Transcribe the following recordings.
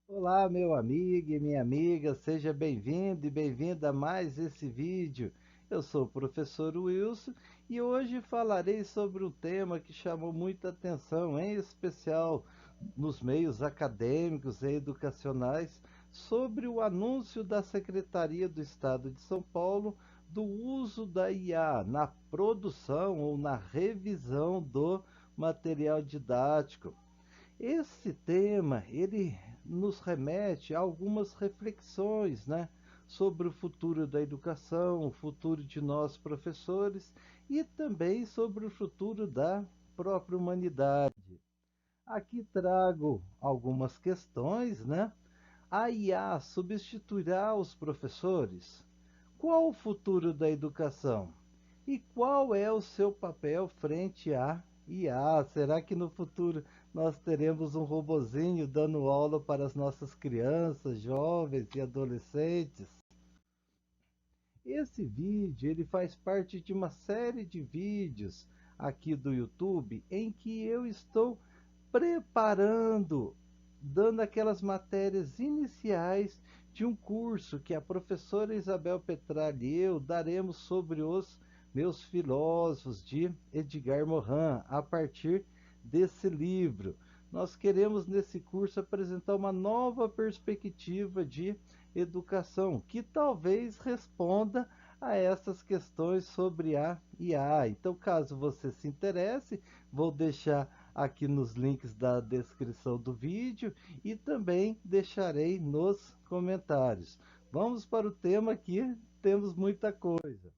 Olá, meu amigo e minha amiga, seja bem-vindo e bem-vinda a mais esse vídeo. Eu sou o professor Wilson e hoje falarei sobre um tema que chamou muita atenção, em especial nos meios acadêmicos e educacionais, sobre o anúncio da Secretaria do Estado de São Paulo do uso da IA na produção ou na revisão do material didático. Esse tema, ele nos remete a algumas reflexões, né, sobre o futuro da educação, o futuro de nós professores e também sobre o futuro da própria humanidade. Aqui trago algumas questões, né? A IA substituirá os professores? Qual o futuro da educação? E qual é o seu papel frente à IA? Será que no futuro nós teremos um robozinho dando aula para as nossas crianças, jovens e adolescentes? Esse vídeo ele faz parte de uma série de vídeos aqui do YouTube em que eu estou preparando, dando aquelas matérias iniciais de um curso que a professora Isabel Petralha e eu daremos sobre os meus filósofos de Edgar Morin, a partir desse livro. Nós queremos nesse curso apresentar uma nova perspectiva de educação que talvez responda a essas questões sobre a IA. Então, caso você se interesse, vou deixar aqui nos links da descrição do vídeo e também deixarei nos comentários. Vamos para o tema aqui, temos muita coisa.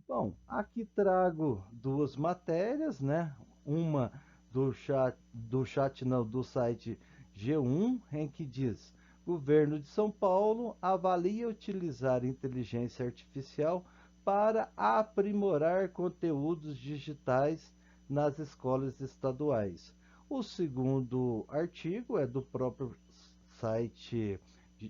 Bom, aqui trago duas matérias, né? Uma do chat não, do site G1, em que diz: Governo de São Paulo avalia utilizar inteligência artificial para aprimorar conteúdos digitais nas escolas estaduais. O segundo artigo é do próprio site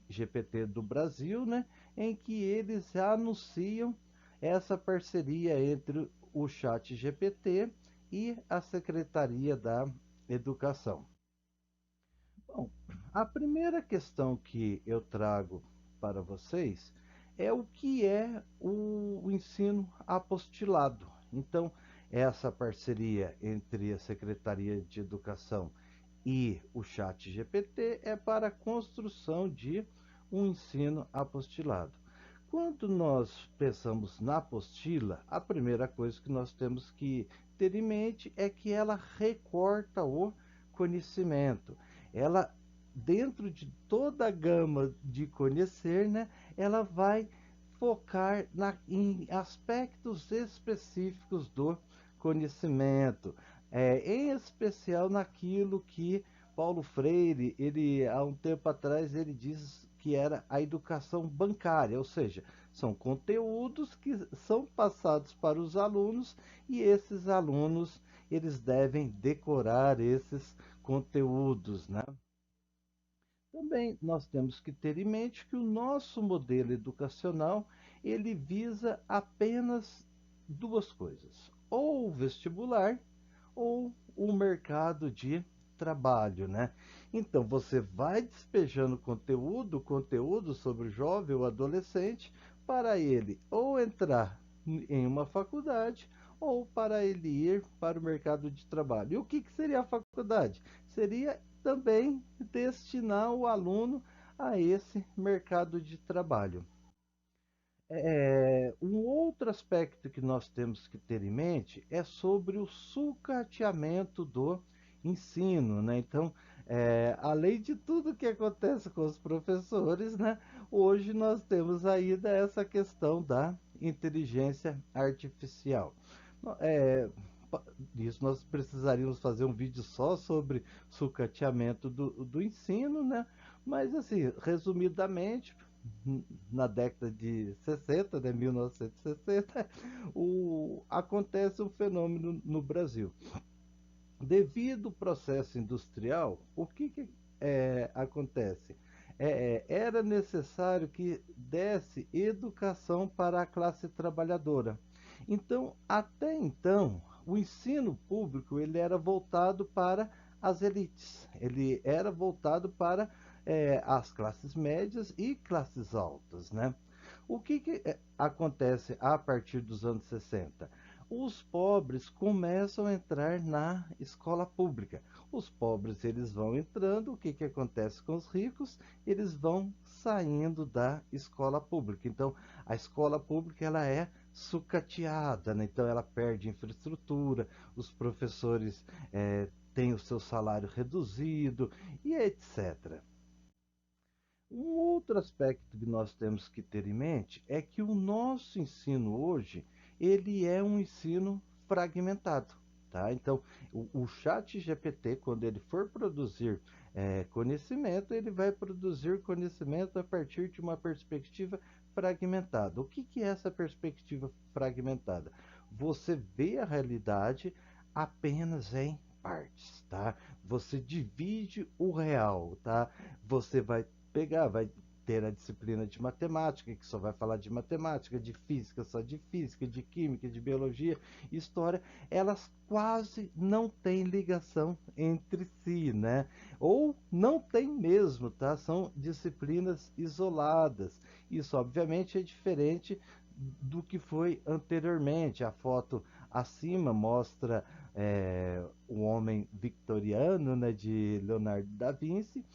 GPT do Brasil, né, em que eles anunciam essa parceria entre o Chat GPT e a Secretaria da Educação. Bom, a primeira questão que eu trago para vocês é o que é o ensino apostilado. Então, essa parceria entre a Secretaria de Educação e o Chat GPT é para a construção de um ensino apostilado. Quando nós pensamos na apostila, a primeira coisa que nós temos que ter em mente é que ela recorta o conhecimento. Ela, dentro de toda a gama de conhecer, né, ela vai focar em aspectos específicos do conhecimento, em especial naquilo que Paulo Freire, ele há um tempo atrás, ele diz que era a educação bancária, ou seja, são conteúdos que são passados para os alunos e esses alunos eles devem decorar esses conteúdos, né? Também nós temos que ter em mente que o nosso modelo educacional ele visa apenas duas coisas: ou o vestibular ou o mercado de trabalho, né? Então você vai despejando conteúdo sobre o jovem ou adolescente para ele ou entrar em uma faculdade ou para ele ir para o mercado de trabalho. E o que seria a faculdade? Seria também destinar o aluno a esse mercado de trabalho. Um outro aspecto que nós temos que ter em mente é sobre o sucateamento do ensino, né? Então, além de tudo que acontece com os professores, né? Hoje nós temos ainda essa questão da inteligência artificial. É, isso nós precisaríamos fazer um vídeo só sobre sucateamento do ensino, né? Mas assim, resumidamente, na década de 60, né, 1960, acontece um fenômeno no Brasil. Devido ao processo industrial, o que acontece? Era necessário que desse educação para a classe trabalhadora. Então, até então, o ensino público ele era voltado para as elites, ele era voltado para as classes médias e classes altas, né? O que acontece a partir dos anos 60? Os pobres começam a entrar na escola pública. Os pobres eles vão entrando, o que acontece com os ricos? Eles vão saindo da escola pública. Então, a escola pública ela é sucateada, né? Então ela perde infraestrutura, os professores têm o seu salário reduzido e etc. Um outro aspecto que nós temos que ter em mente é que o nosso ensino hoje, ele é um ensino fragmentado, tá? Então, o chat GPT, quando ele for produzir conhecimento, ele vai produzir conhecimento a partir de uma perspectiva fragmentada. O que é essa perspectiva fragmentada? Você vê a realidade apenas em partes, tá? Você divide o real, tá? Você vai ter a disciplina de matemática, que só vai falar de matemática, de física, só de física, de química, de biologia, história, elas quase não têm ligação entre si, né? Ou não tem mesmo, tá? São disciplinas isoladas. Isso, obviamente, é diferente do que foi anteriormente. A foto acima mostra o homem victoriano, né, de Leonardo da Vinci.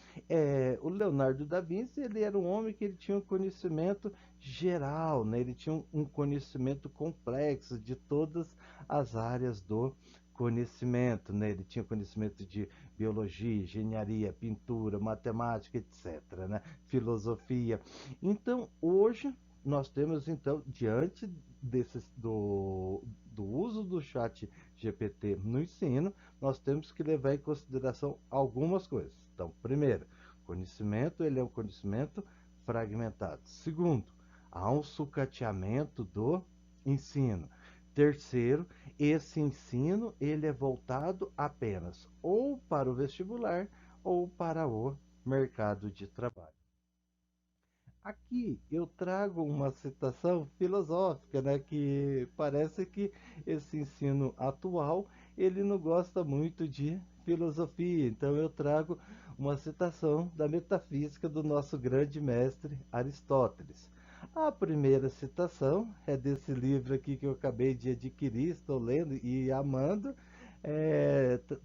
O Leonardo da Vinci ele era um homem que ele tinha um conhecimento geral, né? Ele tinha um conhecimento complexo de todas as áreas do conhecimento, né? Ele tinha conhecimento de biologia, engenharia, pintura, matemática, etc., né? Filosofia. Então, hoje nós temos então diante do uso do chat GPT no ensino, nós temos que levar em consideração algumas coisas. Então, primeiro, conhecimento ele é um conhecimento fragmentado. Segundo, há um sucateamento do ensino. Terceiro, esse ensino ele é voltado apenas ou para o vestibular ou para o mercado de trabalho. Aqui eu trago uma citação filosófica, né, que parece que esse ensino atual ele não gosta muito de filosofia. Então eu trago uma citação da metafísica do nosso grande mestre Aristóteles. A primeira citação é desse livro aqui que eu acabei de adquirir, estou lendo e amando.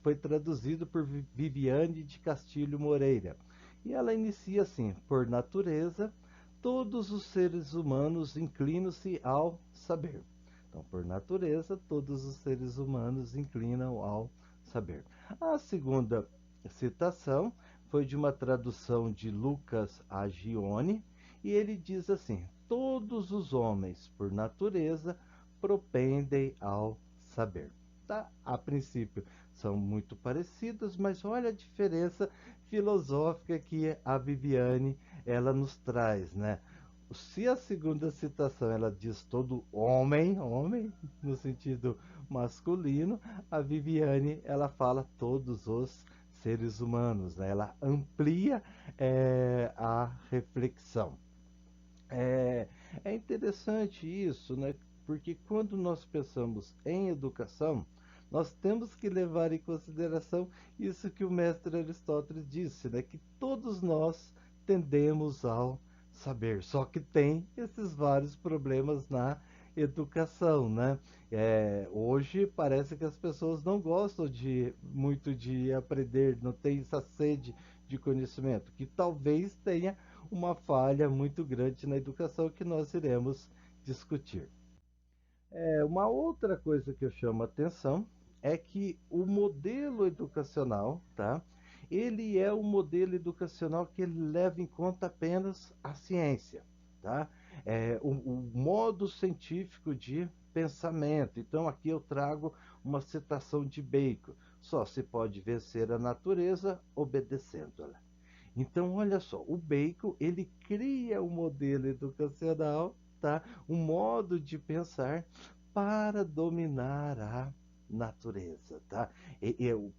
Foi traduzido por Viviane de Castilho Moreira. E ela inicia assim: por natureza todos os seres humanos inclinam-se ao saber. Então, por natureza, todos os seres humanos inclinam ao saber. A segunda citação foi de uma tradução de Lucas Agione, e ele diz assim: todos os homens, por natureza, propendem ao saber. Tá? A princípio são muito parecidas, mas olha a diferença filosófica que a Viviane ela nos traz, né? Se a segunda citação ela diz todo homem, homem no sentido masculino, a Viviane ela fala todos os seres humanos, né? Ela amplia a reflexão. É, é interessante isso, né? Porque quando nós pensamos em educação, nós temos que levar em consideração isso que o mestre Aristóteles disse, né? Que todos nós tendemos ao saber, só que tem esses vários problemas na educação, né? Hoje parece que as pessoas não gostam muito de aprender, não tem essa sede de conhecimento, que talvez tenha uma falha muito grande na educação que nós iremos discutir. Uma outra coisa que eu chamo a atenção é que o modelo educacional, tá? Ele é um modelo educacional que ele leva em conta apenas a ciência, tá? O modo científico de pensamento. Então aqui eu trago uma citação de Bacon: só se pode vencer a natureza obedecendo-a. Então, olha só, o Bacon, ele cria um modelo educacional, tá? Um modo de pensar para dominar a natureza, tá?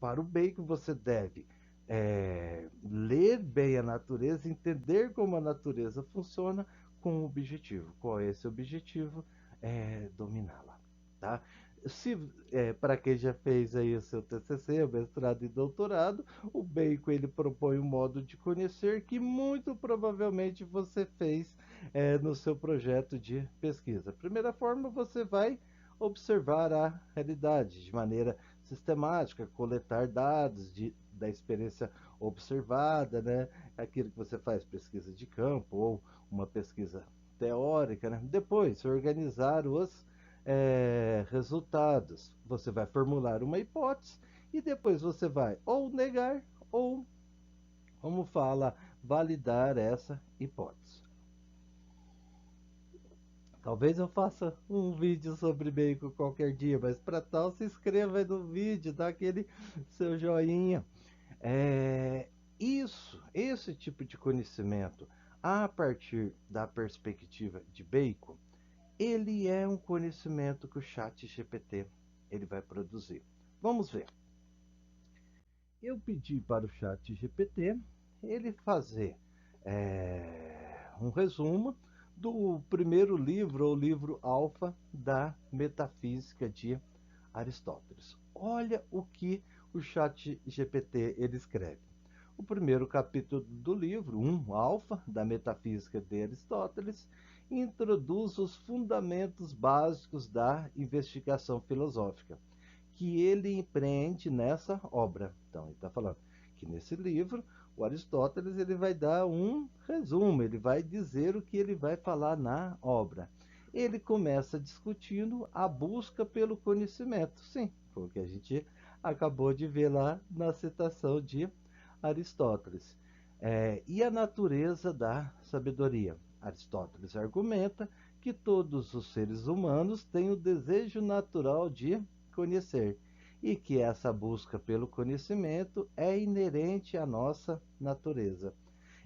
Para o Bacon, você deve ler bem a natureza, entender como a natureza funciona com um objetivo. Qual é esse objetivo? É dominá-la, tá? Se para quem já fez aí o seu TCC, o mestrado e doutorado, o Bacon ele propõe um modo de conhecer que muito provavelmente você fez no seu projeto de pesquisa. Primeira forma, você vai observar a realidade de maneira sistemática, coletar dados da experiência observada, né? Aquilo que você faz, pesquisa de campo ou uma pesquisa teórica, né? Depois, organizar os resultados. Você vai formular uma hipótese e depois você vai ou negar ou, como fala, validar essa hipótese. Talvez eu faça um vídeo sobre bacon qualquer dia, mas para tal se inscreva aí no vídeo, dá aquele seu joinha. É, esse tipo de conhecimento, a partir da perspectiva de Bacon, ele é um conhecimento que o chat GPT ele vai produzir. Vamos ver. Eu pedi para o chat GPT ele fazer um resumo do primeiro livro, ou livro alfa, da Metafísica de Aristóteles. Olha o que o chat GPT ele escreve. O primeiro capítulo do livro, alfa, da Metafísica de Aristóteles, introduz os fundamentos básicos da investigação filosófica que ele empreende nessa obra. Então, ele está falando que nesse livro, o Aristóteles ele vai dar um resumo, ele vai dizer o que ele vai falar na obra. Ele começa discutindo a busca pelo conhecimento. Sim, foi o que a gente acabou de ver lá na citação de Aristóteles. E a natureza da sabedoria. Aristóteles argumenta que todos os seres humanos têm o desejo natural de conhecer e que essa busca pelo conhecimento é inerente à nossa natureza.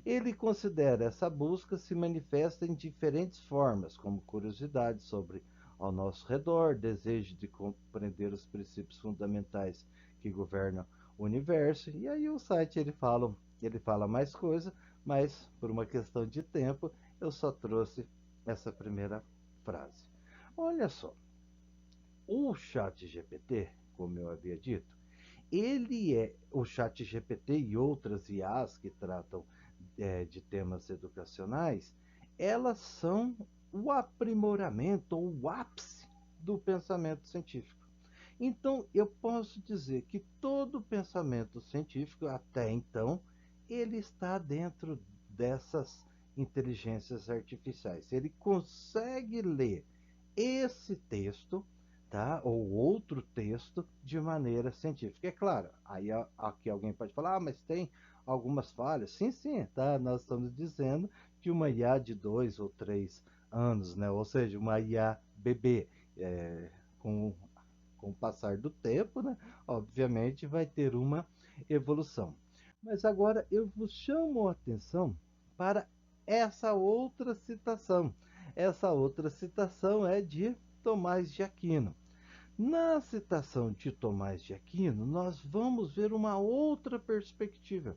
Ele considera essa busca se manifesta em diferentes formas, como curiosidade sobre ao nosso redor, desejo de compreender os princípios fundamentais que governam o universo. E aí o site ele fala mais coisa, mas por uma questão de tempo eu só trouxe essa primeira frase. Olha só, o chat GPT, como eu havia dito, ele é o chat GPT e outras IAs que tratam de temas educacionais, elas são o aprimoramento ou o ápice do pensamento científico. Então, eu posso dizer que todo pensamento científico, até então, ele está dentro dessas inteligências artificiais. Ele consegue ler esse texto, tá? Ou outro texto de maneira científica. É claro, aí aqui alguém pode falar, mas tem algumas falhas. Sim, sim, tá? Nós estamos dizendo que uma IA de 2 ou 3 anos, né? Ou seja, uma IA bebê, com, com o passar do tempo, né? Obviamente vai ter uma evolução. Mas agora eu vos chamo a atenção para essa outra citação. Essa outra citação é de Tomás de Aquino. Na citação de Tomás de Aquino, nós vamos ver uma outra perspectiva.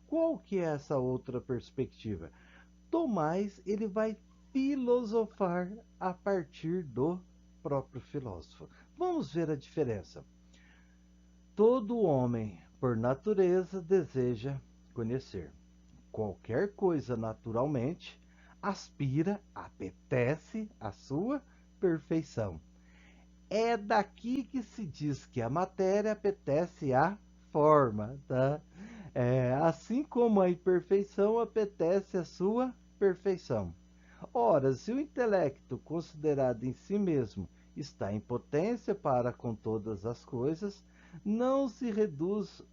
Qual que é essa outra perspectiva? Tomás, ele vai filosofar a partir do próprio filósofo. Vamos ver a diferença. Todo homem, por natureza, deseja conhecer. Qualquer coisa naturalmente aspira, apetece a sua perfeição. É daqui que se diz que a matéria apetece a forma, tá? Assim como a imperfeição apetece a sua perfeição. Ora, se o intelecto, considerado em si mesmo, está em potência para com todas as coisas, não se reduz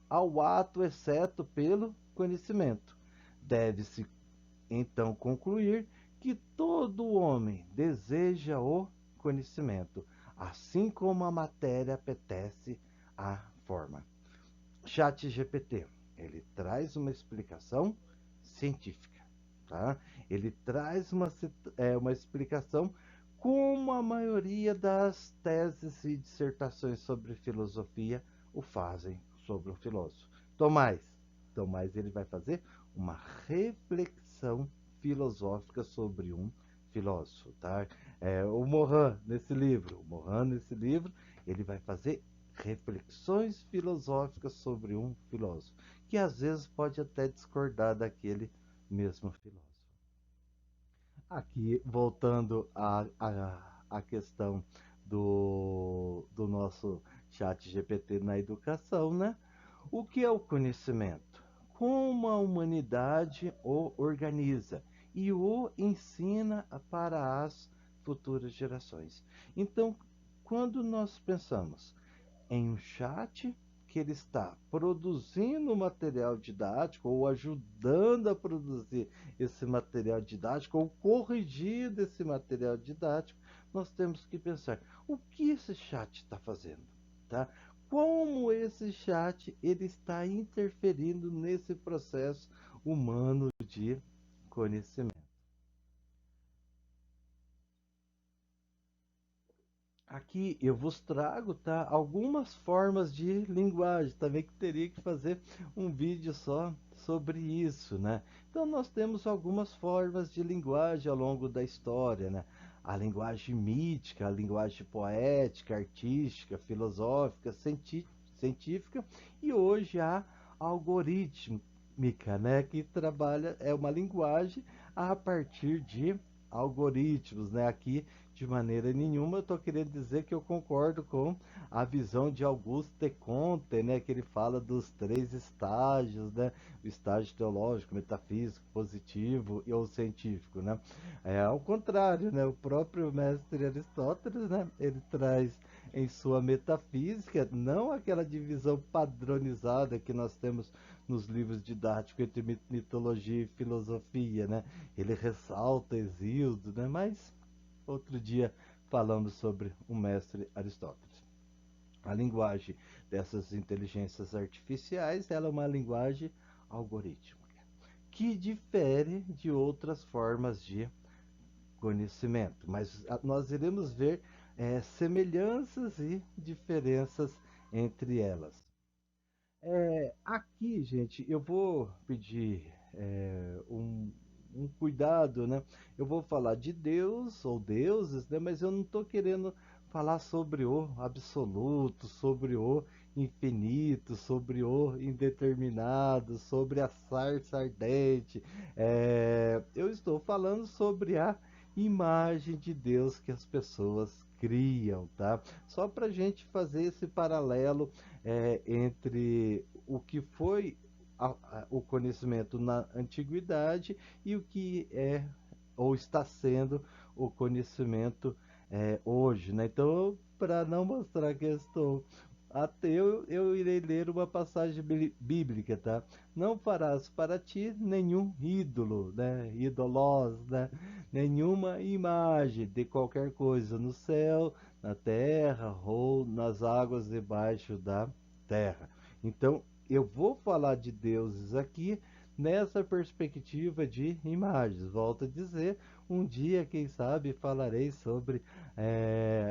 ao ato exceto pelo conhecimento. Deve-se então concluir que todo homem deseja o conhecimento, assim como a matéria apetece a forma. Chat GPT, ele traz uma explicação científica, tá? Ele traz uma explicação como a maioria das teses e dissertações sobre filosofia o fazem sobre um filósofo. Tomás, Tomás ele vai fazer uma reflexão filosófica sobre um filósofo, tá? O Morin nesse livro, ele vai fazer reflexões filosóficas sobre um filósofo, que às vezes pode até discordar daquele mesmo filósofo. Aqui, voltando à questão do nosso chat GPT na educação, né? O que é o conhecimento? Como a humanidade o organiza e o ensina para as futuras gerações. Então, quando nós pensamos em um chat que ele está produzindo material didático ou ajudando a produzir esse material didático ou corrigindo esse material didático, nós temos que pensar o que esse chat está fazendo, tá? Como esse chat ele está interferindo nesse processo humano de conhecimento. Aqui eu vos trago, tá, algumas formas de linguagem, também que teria que fazer um vídeo só sobre isso, né? Então nós temos algumas formas de linguagem ao longo da história, né? A linguagem mítica, a linguagem poética, artística, filosófica, científica e hoje a algorítmica, né? Que trabalha, é uma linguagem a partir de algoritmos, né? Aqui de maneira nenhuma eu estou querendo dizer que eu concordo com a visão de Auguste de Comte, né, que ele fala dos três estágios, né, o estágio teológico, metafísico, positivo e ou científico, né. É ao contrário, né, o próprio mestre Aristóteles, né, ele traz em sua metafísica não aquela divisão padronizada que nós temos nos livros didáticos entre mitologia e filosofia, né. Ele ressalta Hesíodo, né, mas outro dia falando sobre o mestre Aristóteles. A linguagem dessas inteligências artificiais ela é uma linguagem algorítmica, que difere de outras formas de conhecimento, mas nós iremos ver semelhanças e diferenças entre elas. Aqui, gente, eu vou pedir um cuidado, né? Eu vou falar de Deus ou deuses, né? Mas eu não estou querendo falar sobre o absoluto, sobre o infinito, sobre o indeterminado, sobre a sarça ardente. Eu estou falando sobre a imagem de Deus que as pessoas criam, tá? Só para a gente fazer esse paralelo entre o que foi o conhecimento na antiguidade e o que é ou está sendo o conhecimento hoje, né? Então, para não mostrar que eu estou ateu, eu irei ler uma passagem bíblica, tá? Não farás para ti nenhum ídolo, né? Ídolos, né? Nenhuma imagem de qualquer coisa no céu, na terra ou nas águas debaixo da terra. Então, eu vou falar de deuses aqui nessa perspectiva de imagens. Volto a dizer, um dia, quem sabe, falarei sobre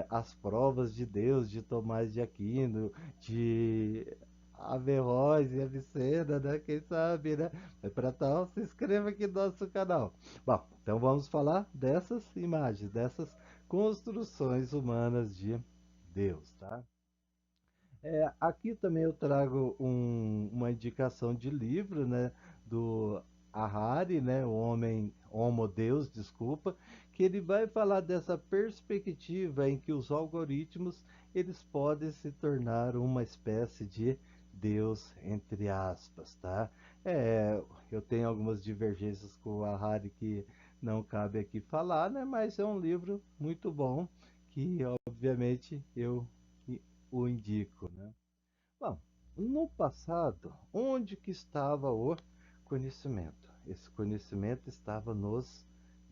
as provas de Deus, de Tomás de Aquino, de Averroes e Avicena, né? Quem sabe, né? Mas para tal, se inscreva aqui no nosso canal. Bom, então vamos falar dessas imagens, dessas construções humanas de Deus, tá? Aqui também eu trago uma indicação de livro, né, do Harari, né, o homem, Homo Deus, desculpa, que ele vai falar dessa perspectiva em que os algoritmos eles podem se tornar uma espécie de Deus, entre aspas, tá? Eu tenho algumas divergências com o Harari que não cabe aqui falar, né, mas é um livro muito bom que, obviamente, eu o indico, né? Bom, no passado, onde que estava o conhecimento? Esse conhecimento estava nos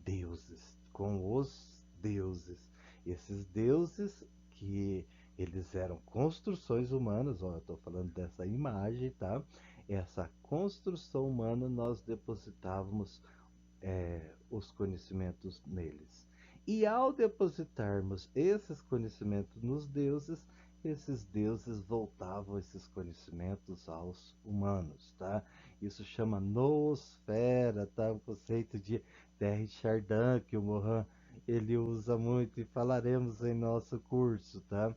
deuses, com os deuses. Esses deuses que eles eram construções humanas, ó, eu estou falando dessa imagem, tá? Essa construção humana nós depositávamos os conhecimentos neles. E ao depositarmos esses conhecimentos nos deuses, esses deuses voltavam esses conhecimentos aos humanos, tá? Isso chama noosfera, tá? O conceito de Terre Chardin que o Morin ele usa muito e falaremos em nosso curso, tá?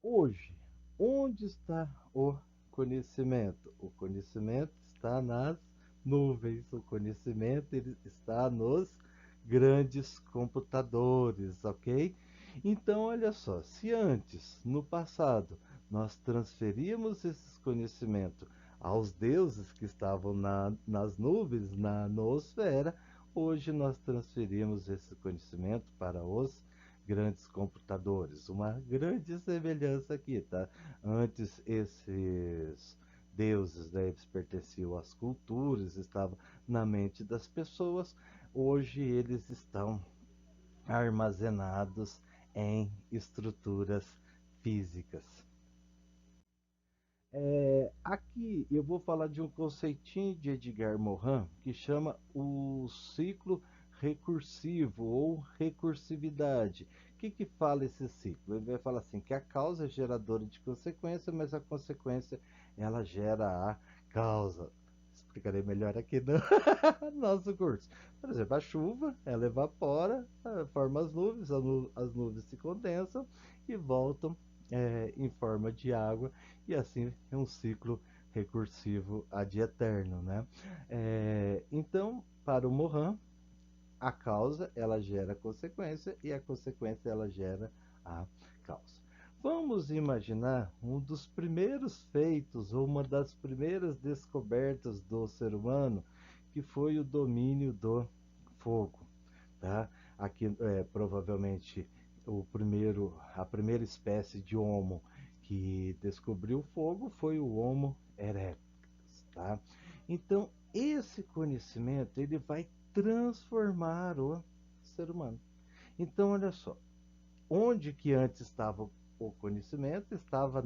Hoje, onde está o conhecimento? O conhecimento está nas nuvens, o conhecimento ele está nos grandes computadores, ok? Então, olha só, se antes, no passado, nós transferíamos esses conhecimentos aos deuses que estavam nas nuvens, na noosfera, hoje nós transferimos esse conhecimento para os grandes computadores. Uma grande semelhança aqui, tá? Antes esses deuses, né, eles pertenciam às culturas, estavam na mente das pessoas. Hoje eles estão armazenados em estruturas físicas. Aqui eu vou falar de um conceitinho de Edgar Morin que chama o ciclo recursivo ou recursividade. O que fala esse ciclo? Ele vai falar assim que a causa é geradora de consequência, mas a consequência ela gera a causa. Explicarei melhor aqui no nosso curso. Por exemplo, a chuva, ela evapora, forma as nuvens, as nuvens se condensam e voltam em forma de água, e assim é um ciclo recursivo ad eterno, né? Então, para o Morin, a causa ela gera a consequência e a consequência ela gera a causa. Vamos imaginar um dos primeiros feitos ou uma das primeiras descobertas do ser humano, que foi o domínio do fogo, tá? Aqui provavelmente a primeira espécie de homo que descobriu o fogo foi o Homo erectus, tá? Então esse conhecimento ele vai transformar o ser humano. Então olha só, onde que antes estava o conhecimento estava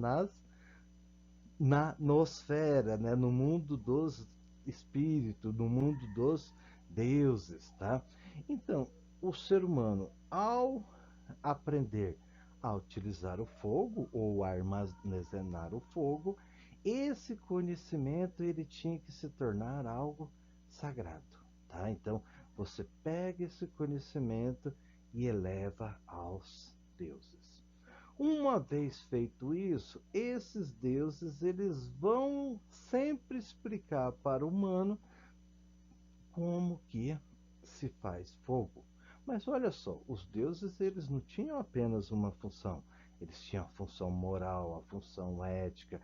na nosfera, né? No mundo dos espíritos, no mundo dos deuses, tá? Então, o ser humano, ao aprender a utilizar o fogo ou armazenar o fogo, esse conhecimento ele tinha que se tornar algo sagrado, tá? Então, você pega esse conhecimento e eleva aos deuses. Uma vez feito isso, esses deuses eles vão sempre explicar para o humano como que se faz fogo. Mas olha só, os deuses eles não tinham apenas uma função, eles tinham a função moral, a função ética,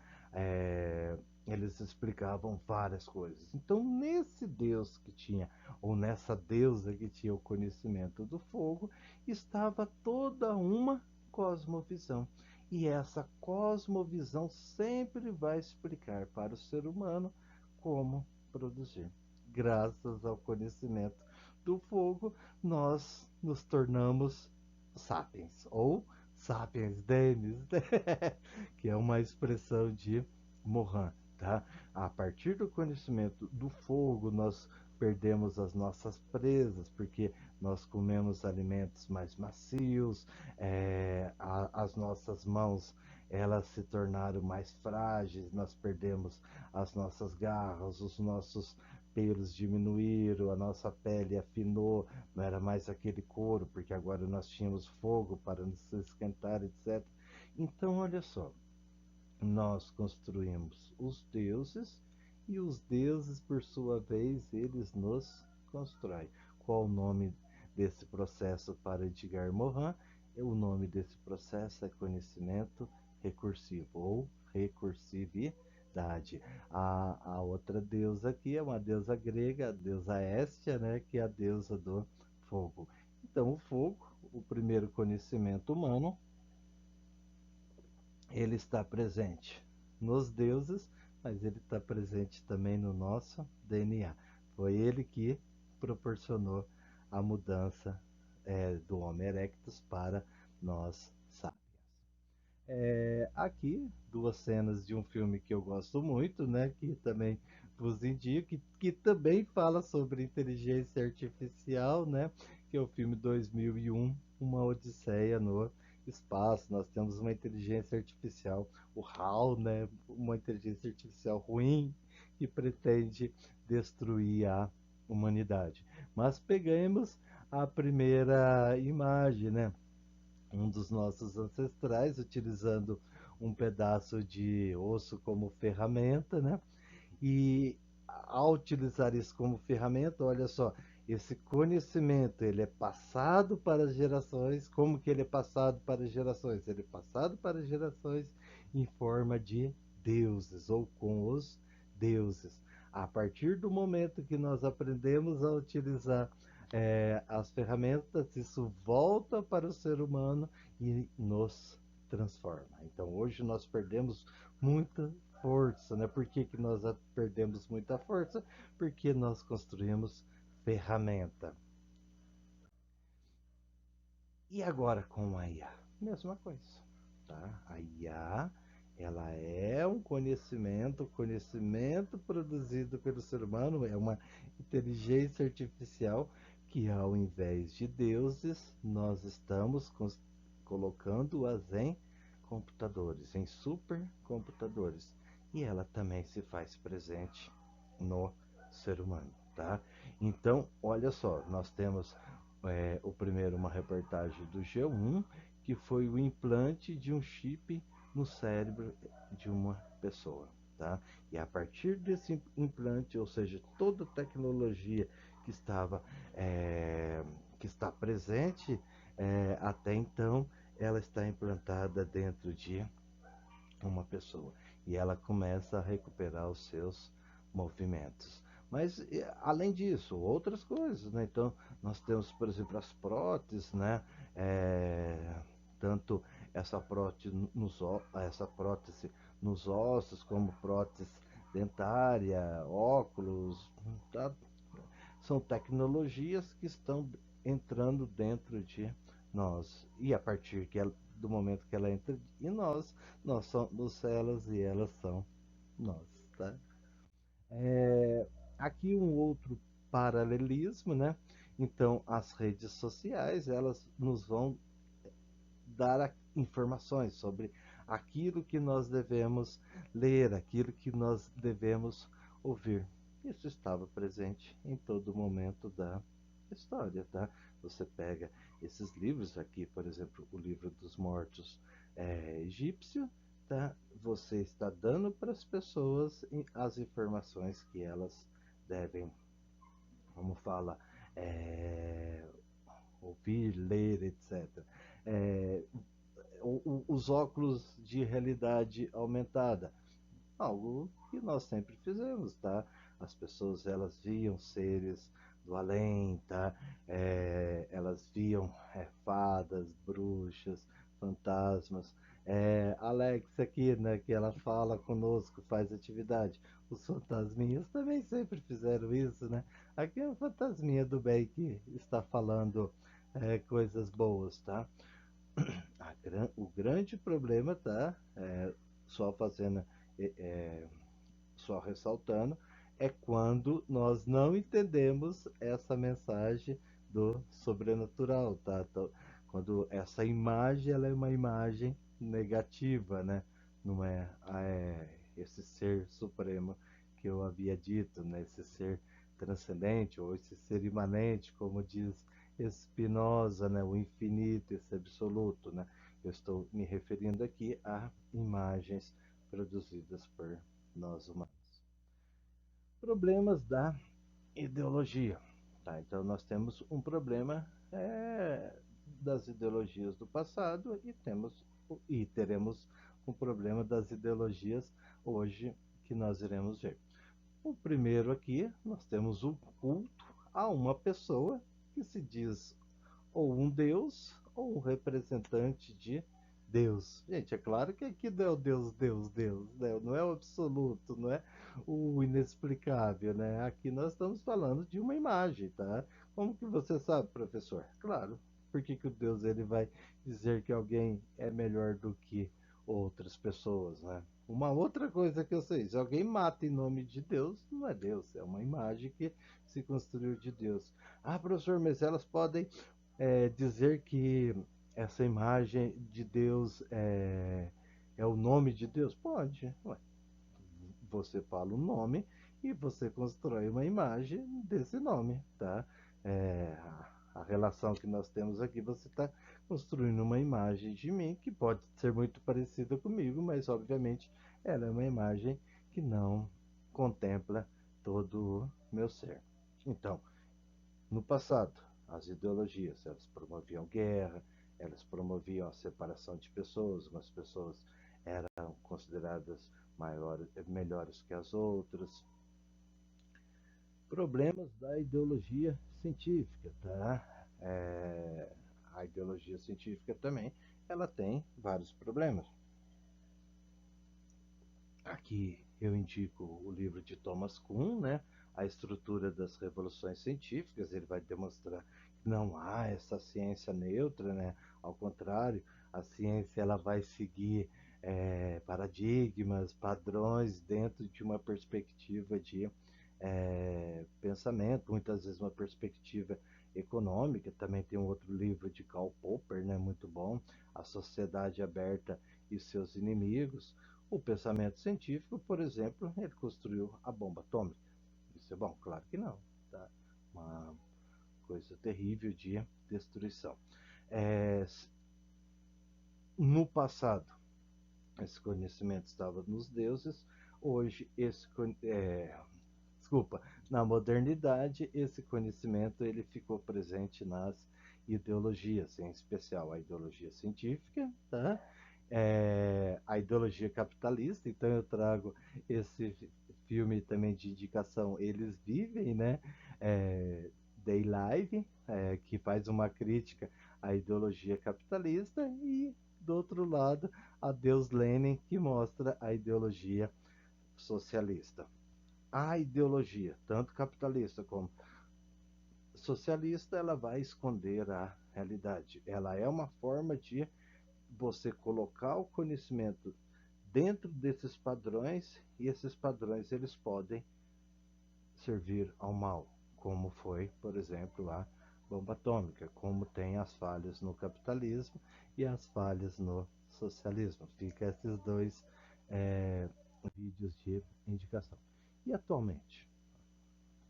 eles explicavam várias coisas. Então, nesse deus que tinha, ou nessa deusa que tinha o conhecimento do fogo, estava toda uma cosmovisão. E essa cosmovisão sempre vai explicar para o ser humano como produzir. Graças ao conhecimento do fogo, nós nos tornamos sapiens, ou sapiens denis, né? Que é uma expressão de Morin, tá? A partir do conhecimento do fogo, nós perdemos as nossas presas, porque nós comemos alimentos mais macios, as nossas mãos elas se tornaram mais frágeis, nós perdemos as nossas garras, os nossos pelos diminuíram, a nossa pele afinou, não era mais aquele couro, porque agora nós tínhamos fogo para nos esquentar, etc. Então, olha só, nós construímos os deuses e os deuses, por sua vez, eles nos constroem. Qual o nome desse processo para Edgar Morin? O nome desse processo é conhecimento recursivo ou recursividade. A outra deusa aqui é uma deusa grega, a deusa Hestia, né, que é a deusa do fogo. Então, o fogo, o primeiro conhecimento humano, ele está presente nos deuses, mas ele está presente também no nosso DNA. Foi ele que proporcionou a mudança do Homo erectus para nós sapiens. Aqui, duas cenas de um filme que eu gosto muito, né, que também vos indico, que também fala sobre inteligência artificial, né, que é o filme 2001, Uma Odisseia no Espaço. Nós temos uma inteligência artificial, o HAL, né, uma inteligência artificial ruim que pretende destruir a humanidade. Mas pegamos a primeira imagem, né? Um dos nossos ancestrais utilizando um pedaço de osso como ferramenta, né? E ao utilizar isso como ferramenta, olha só, esse conhecimento ele é passado para as gerações. Como que ele é passado para as gerações? Ele é passado para as gerações em forma de deuses ou com os deuses. A partir do momento que nós aprendemos a utilizar as ferramentas, isso volta para o ser humano e nos transforma. Então hoje nós perdemos muita força, né? Por que, que nós perdemos muita força? Porque nós construímos ferramenta. E agora com a IA? Mesma coisa, tá? A IA, ela é um conhecimento, conhecimento produzido pelo ser humano, é uma inteligência artificial que ao invés de deuses, nós estamos colocando-as em computadores, em supercomputadores. E ela também se faz presente no ser humano, tá? Então, olha só, nós temos o primeiro uma reportagem do G1, que foi o implante de um chip no cérebro de uma pessoa, tá? E a partir desse implante, ou seja, toda a tecnologia que estava que está presente até então, ela está implantada dentro de uma pessoa e ela começa a recuperar os seus movimentos. Mas além disso, outras coisas, né? Então nós temos, por exemplo, as próteses, né? Tanto essa prótese nos ossos, como prótese dentária, óculos, tá? São tecnologias que estão entrando dentro de nós. E a partir do momento que ela entra em nós, nós somos elas e elas são nós, tá? Aqui um outro paralelismo, né? Então, as redes sociais, elas nos vão dar informações sobre aquilo que nós devemos ler, aquilo que nós devemos ouvir. Isso estava presente em todo momento da história, tá? Você pega esses livros aqui, por exemplo, o livro dos mortos egípcio, tá? Você está dando para as pessoas as informações que elas devem, como fala, é, ouvir, ler, etc. É, os óculos de realidade aumentada, algo que nós sempre fizemos, tá? As pessoas elas viam seres do além, tá? Elas viam fadas, bruxas, fantasmas. Alex aqui, né? Que ela fala conosco, faz atividade. Os fantasminhas também sempre fizeram isso, né? Aqui é o fantasminha do bem que está falando coisas boas, tá? O grande problema, tá? Só fazendo, é, é, só ressaltando, é quando nós não entendemos essa mensagem do sobrenatural, tá? Então, quando essa imagem, ela é uma imagem negativa, né? Não é esse ser supremo que eu havia dito, né? Esse ser transcendente ou esse ser imanente, como diz Spinoza, né? O infinito, esse absoluto, né? Eu estou me referindo aqui a imagens produzidas por nós humanos. Problemas da ideologia. Tá? Então nós temos um problema das ideologias do passado e teremos um problema das ideologias hoje que nós iremos ver. O primeiro aqui, nós temos o culto a uma pessoa que se diz ou um deus ou um representante de Deus. Gente, é claro que aqui não é o Deus, Deus, Deus, né? Não é o absoluto, não é o inexplicável, né? Aqui nós estamos falando de uma imagem, tá? Como que você sabe, professor? Claro. Por que, que o Deus ele vai dizer que alguém é melhor do que outras pessoas, né? Uma outra coisa que eu sei, se alguém mata em nome de Deus, não é Deus, é uma imagem que se construiu de Deus. Ah, professor, mas elas podem dizer que essa imagem de Deus é o nome de Deus? Pode. Ué, você fala o nome e você constrói uma imagem desse nome, tá? É, a relação que nós temos aqui, você está construindo uma imagem de mim que pode ser muito parecida comigo, mas obviamente ela é uma imagem que não contempla todo o meu ser. Então, no passado, as ideologias, elas promoviam guerra, elas promoviam a separação de pessoas, umas pessoas eram consideradas melhores que as outras. Problemas da ideologia científica, tá? A ideologia científica também, ela tem vários problemas. Aqui eu indico o livro de Thomas Kuhn, né? A estrutura das revoluções científicas. Ele vai demonstrar que não há essa ciência neutra, né? Ao contrário, a ciência ela vai seguir paradigmas, padrões dentro de uma perspectiva de pensamento, muitas vezes uma perspectiva econômica. Também tem um outro livro de Karl Popper, né? Muito bom, A Sociedade Aberta e Seus Inimigos. O pensamento científico, por exemplo, ele construiu a bomba atômica. Isso é bom? Claro que não. Tá? Uma coisa terrível de destruição. É, no passado, esse conhecimento estava nos deuses. Hoje, desculpa, na modernidade, esse conhecimento ele ficou presente nas ideologias, em especial a ideologia científica, tá? A ideologia capitalista. Então eu trago esse filme também de indicação, Eles Vivem, né? Day Live, que faz uma crítica à ideologia capitalista, e do outro lado, a Deus Lenin, que mostra a ideologia socialista. A ideologia, tanto capitalista como socialista, ela vai esconder a realidade. Ela é uma forma de você colocar o conhecimento dentro desses padrões, e esses padrões eles podem servir ao mal, como foi, por exemplo, a bomba atômica, como tem as falhas no capitalismo e as falhas no socialismo. Fica esses dois é, vídeos de indicação. E atualmente?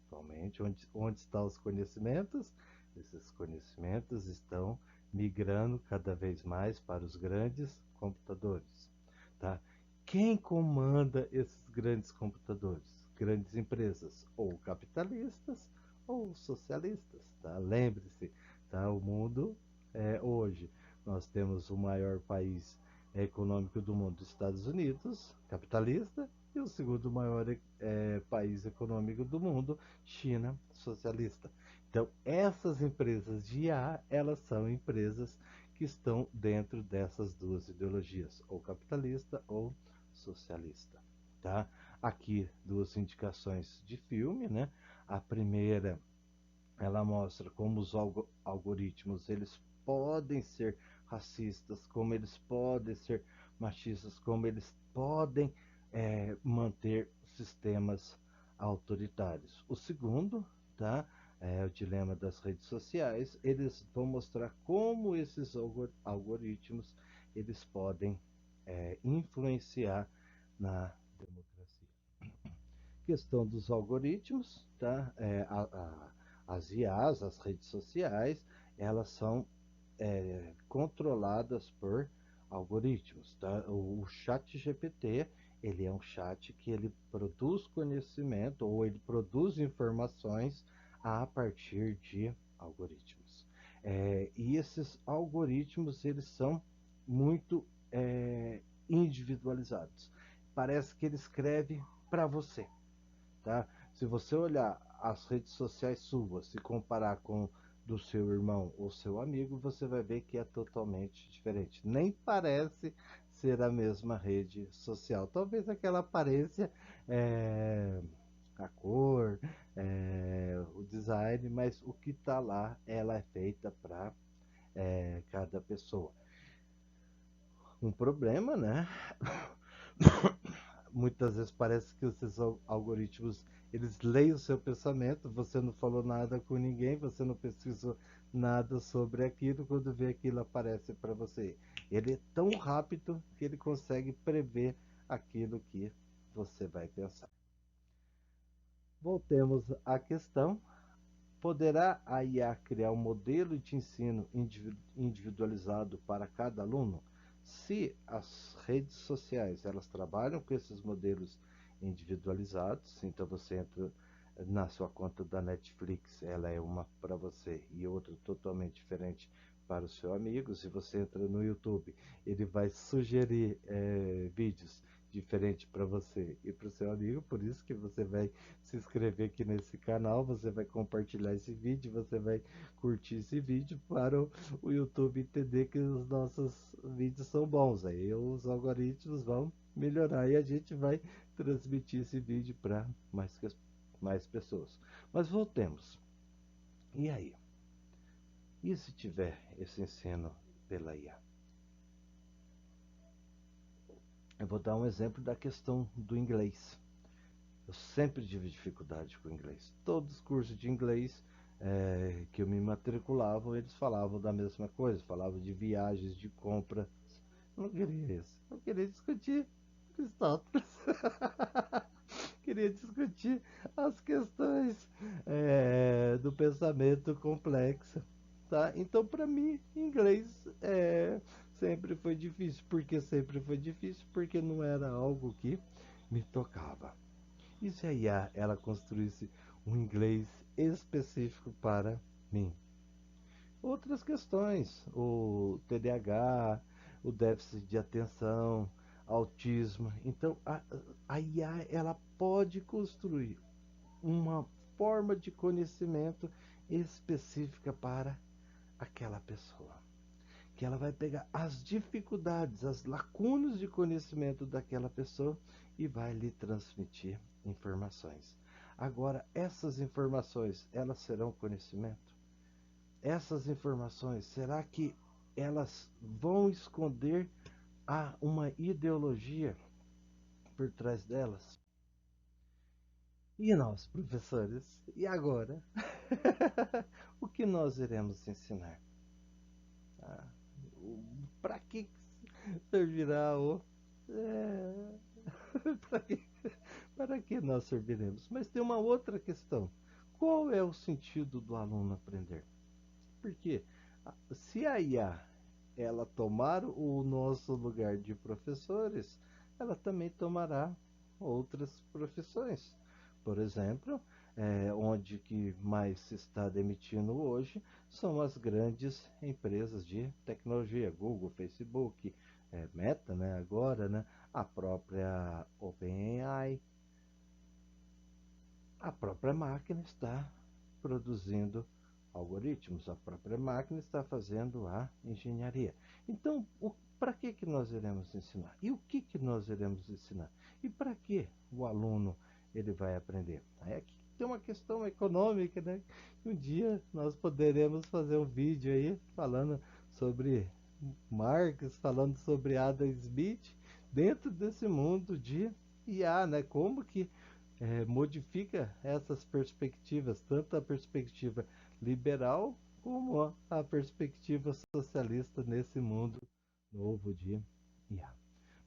Atualmente, onde estão os conhecimentos? Esses conhecimentos estão migrando cada vez mais para os grandes computadores. Tá? Quem comanda esses grandes computadores? Grandes empresas, ou capitalistas ou socialistas. Tá? Lembre-se, tá? O mundo hoje, nós temos o maior país econômico do mundo, Estados Unidos, capitalista, e o segundo maior país econômico do mundo, China, socialista. Então, essas empresas de IA, elas são empresas que estão dentro dessas duas ideologias, ou capitalista ou socialista. Tá? Aqui, duas indicações de filme, né? A primeira, ela mostra como os algoritmos eles podem ser racistas, como eles podem ser machistas, como eles podem manter sistemas autoritários. O segundo, tá? O dilema das redes sociais. Eles vão mostrar como esses algoritmos eles podem influenciar na democracia. Questão dos algoritmos, tá? As IAs, as redes sociais, elas são controladas por algoritmos, tá? O chat GPT, ele é um chat que ele produz conhecimento, ou ele produz informações a partir de algoritmos. E esses algoritmos, eles são muito individualizados. Parece que ele escreve para você, tá? Se você olhar as redes sociais suas e comparar com do seu irmão ou seu amigo, você vai ver que é totalmente diferente. Nem parece ser a mesma rede social. Talvez aquela aparência, a cor, o design, mas o que está lá, ela é feita para cada pessoa. Um problema, né? Muitas vezes parece que esses algoritmos eles leem o seu pensamento, você não falou nada com ninguém, você não pesquisou nada sobre aquilo, quando vê aquilo aparece para você. Ele é tão rápido que ele consegue prever aquilo que você vai pensar. Voltemos à questão. Poderá a IA criar um modelo de ensino individualizado para cada aluno? Se as redes sociais elas trabalham com esses modelos individualizados, então você entra na sua conta da Netflix, ela é uma para você e outra totalmente diferente para o seu amigo. Se você entra no YouTube, ele vai sugerir vídeos diferentes para você e para o seu amigo, por isso que você vai se inscrever aqui nesse canal, você vai compartilhar esse vídeo, você vai curtir esse vídeo para o YouTube entender que os nossos vídeos são bons. Aí os algoritmos vão melhorar e a gente vai transmitir esse vídeo para mais pessoas. Mas voltemos. E aí? E se tiver esse ensino pela IA? Eu vou dar um exemplo da questão do inglês. Eu sempre tive dificuldade com o inglês. Todos os cursos de inglês que eu me matriculava, eles falavam da mesma coisa, falavam de viagens, de compra. Eu não queria isso. Eu queria discutir Aristóteles. Queria discutir as questões do pensamento complexo. Tá? Então, para mim, inglês sempre foi difícil. Por que sempre foi difícil? Porque não era algo que me tocava. E se a IA ela construísse um inglês específico para mim? Outras questões, o TDAH, o déficit de atenção, autismo. Então, a IA ela pode construir uma forma de conhecimento específica para aquela pessoa. Que ela vai pegar as dificuldades, as lacunas de conhecimento daquela pessoa e vai lhe transmitir informações. Agora, essas informações, elas serão conhecimento? Essas informações, será que elas vão esconder uma ideologia por trás delas? E nós, professores, e agora? O que nós iremos ensinar? Ah, para que servirá o. É, para, que, para que nós serviremos? Mas tem uma outra questão. Qual é o sentido do aluno aprender? Porque se a IA ela tomar o nosso lugar de professores, ela também tomará outras profissões. Por exemplo, onde que mais se está demitindo hoje são as grandes empresas de tecnologia, Google, Facebook, Meta, né, agora, né, a própria OpenAI, a própria máquina está produzindo algoritmos, a própria máquina está fazendo a engenharia. Então, para que nós iremos ensinar? E o que nós iremos ensinar? E para que o aluno ele vai aprender? Aí aqui tem uma questão econômica, né? Um dia nós poderemos fazer um vídeo aí falando sobre Marx, falando sobre Adam Smith dentro desse mundo de IA, né? Como que modifica essas perspectivas, tanto a perspectiva liberal como a perspectiva socialista nesse mundo novo de IA.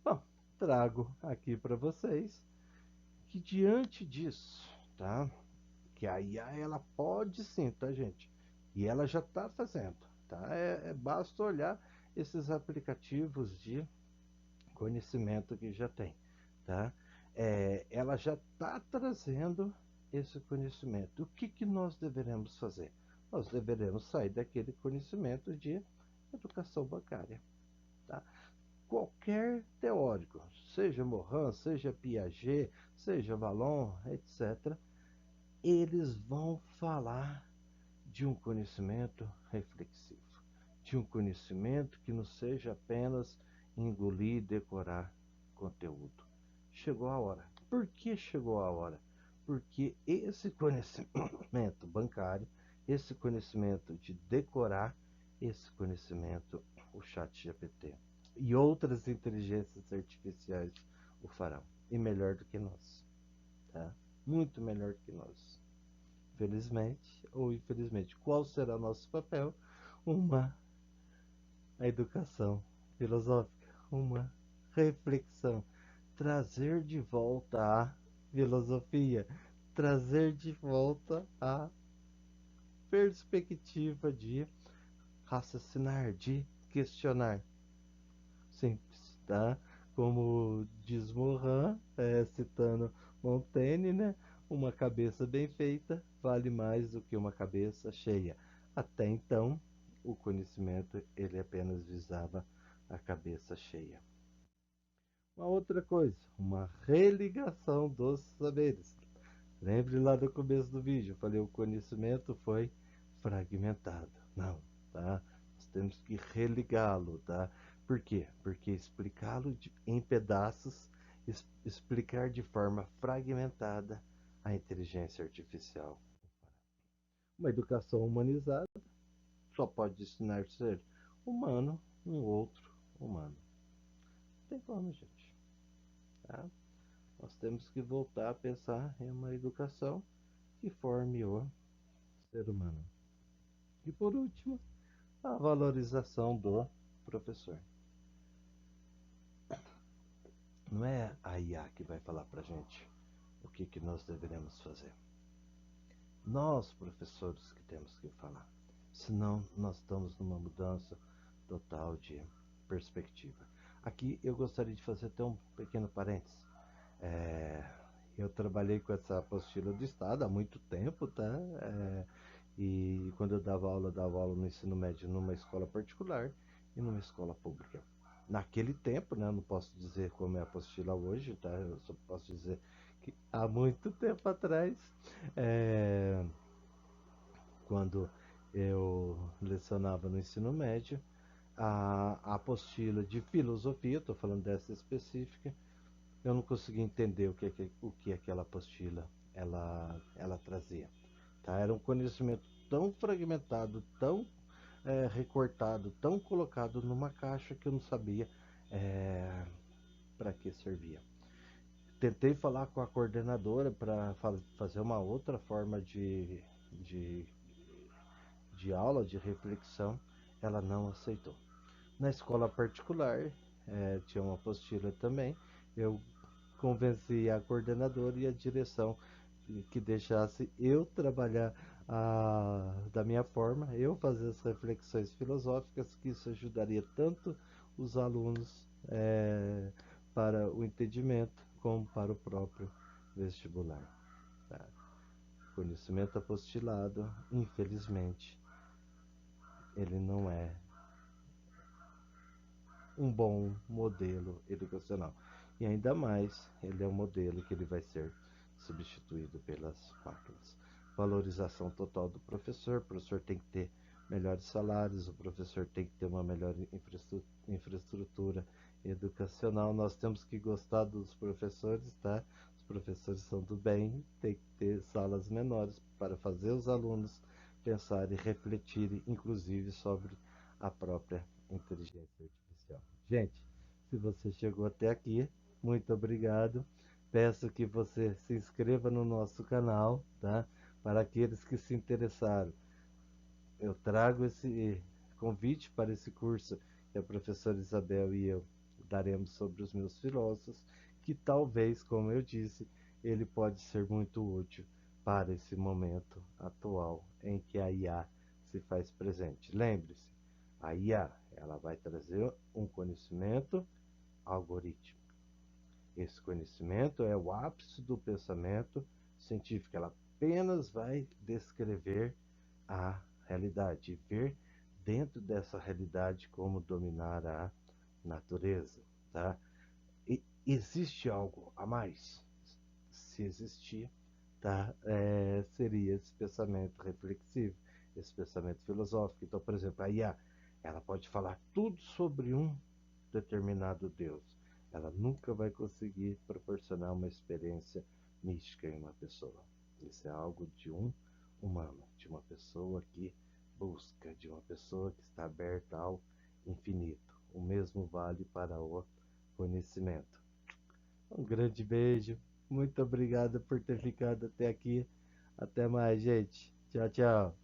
Bom, trago aqui para vocês que diante disso, tá? Que a IA ela pode sim, tá, gente? E ela já está fazendo, tá? Basta olhar esses aplicativos de conhecimento que já tem, tá? Ela já está trazendo esse conhecimento. O que nós deveremos fazer? Nós deveremos sair daquele conhecimento de educação bancária, tá? Qualquer teórico, seja Morin, seja Piaget, seja Vallon, etc., eles vão falar de um conhecimento reflexivo, de um conhecimento que não seja apenas engolir e decorar conteúdo. Chegou a hora. Por que chegou a hora? Porque esse conhecimento bancário, esse conhecimento de decorar, esse conhecimento, o chat GPT e outras inteligências artificiais o farão. E melhor do que nós. Tá? Muito melhor do que nós. Felizmente ou infelizmente. Qual será o nosso papel? Uma educação filosófica, uma reflexão, trazer de volta a filosofia, trazer de volta a perspectiva de raciocinar, de questionar. Simples, tá? Como diz Morin, citando Montaigne, né? Uma cabeça bem feita vale mais do que uma cabeça cheia. Até então, o conhecimento ele apenas visava a cabeça cheia. Uma outra coisa, uma religação dos saberes. Lembre lá do começo do vídeo, eu falei o conhecimento foi fragmentado. Não, tá? Nós temos que religá-lo, tá? Por quê? Porque explicá-lo em pedaços, explicar de forma fragmentada a inteligência artificial. Uma educação humanizada só pode ensinar ser humano um outro humano. Não tem como, gente. Tá? Nós temos que voltar a pensar em uma educação que forme o ser humano. E por último, a valorização do professor. Não é a IA que vai falar para a gente o que nós deveremos fazer. Nós, professores, que temos que falar. Senão, nós estamos numa mudança total de perspectiva. Aqui eu gostaria de fazer até um pequeno parênteses. É, eu trabalhei com essa apostila do Estado há muito tempo, tá? E quando eu dava aula no ensino médio numa escola particular e numa escola pública. Naquele tempo, né? Eu não posso dizer como é a apostila hoje, tá? Eu só posso dizer que há muito tempo atrás, é, quando eu lecionava no ensino médio, a apostila de filosofia, estou falando dessa específica, eu não conseguia entender o que aquela apostila ela trazia. Tá? Era um conhecimento tão fragmentado, tão recortado, tão colocado numa caixa que eu não sabia para que servia. Tentei falar com a coordenadora para fazer uma outra forma de, de aula, de reflexão, ela não aceitou. Na escola particular, tinha uma apostila também, eu convenci a coordenadora e a direção que deixasse eu trabalhar da minha forma, eu fazer as reflexões filosóficas, que isso ajudaria tanto os alunos para o entendimento como para o próprio vestibular. Tá? Conhecimento apostilado, infelizmente, ele não é um bom modelo educacional. E ainda mais, ele é um modelo que ele vai ser substituído pelas máquinas. Valorização total do professor, o professor tem que ter melhores salários, o professor tem que ter uma melhor infraestrutura educacional. Nós temos que gostar dos professores, tá? Os professores são do bem, tem que ter salas menores para fazer os alunos pensarem e refletirem, inclusive, sobre a própria inteligência artificial. Gente, se você chegou até aqui, muito obrigado. Peço que você se inscreva no nosso canal, tá? Para aqueles que se interessaram. Eu trago esse convite para esse curso que a professora Isabel e eu daremos sobre os meus filósofos, que talvez, como eu disse, ele pode ser muito útil para esse momento atual em que a IA se faz presente. Lembre-se, a IA, ela vai trazer um conhecimento algorítmico. Esse conhecimento é o ápice do pensamento científico. Ela apenas vai descrever a realidade, ver dentro dessa realidade como dominar a natureza, tá? E existe algo a mais? Se existir, tá? Seria esse pensamento reflexivo, esse pensamento filosófico. Então, por exemplo, a IA, ela pode falar tudo sobre um determinado Deus. Ela nunca vai conseguir proporcionar uma experiência mística em uma pessoa. Isso é algo de um humano, de uma pessoa que busca, de uma pessoa que está aberta ao infinito. O mesmo vale para o conhecimento. Um grande beijo. Muito obrigado por ter ficado até aqui. Até mais, gente. Tchau, tchau.